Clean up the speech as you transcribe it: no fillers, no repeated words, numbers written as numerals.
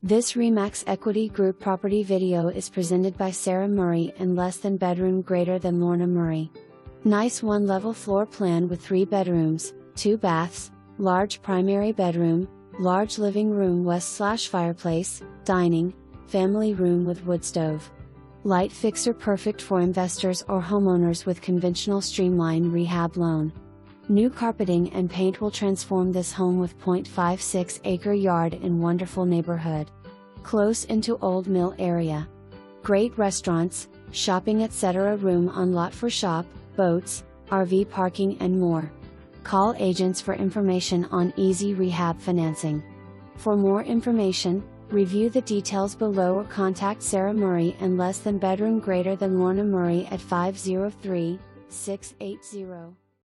This Remax Equity Group property video is presented by Sarah Murray and less than bedroom greater than Lorna Murray. Nice one-level floor plan with 3 bedrooms, 2 baths, large primary bedroom, large living room west/fireplace, dining, family room with wood stove. Light fixer perfect for investors or homeowners with conventional streamline rehab loan. New carpeting and paint will transform this home with 0.56 acre yard in wonderful neighborhood. Close into Old Mill area. Great restaurants, shopping etc. Room on lot for shop, boats, RV parking and more. Call agents for information on easy rehab financing. For more information, review the details below or contact Sarah Murray and less than bedroom greater than Lorna Murray at 503-680.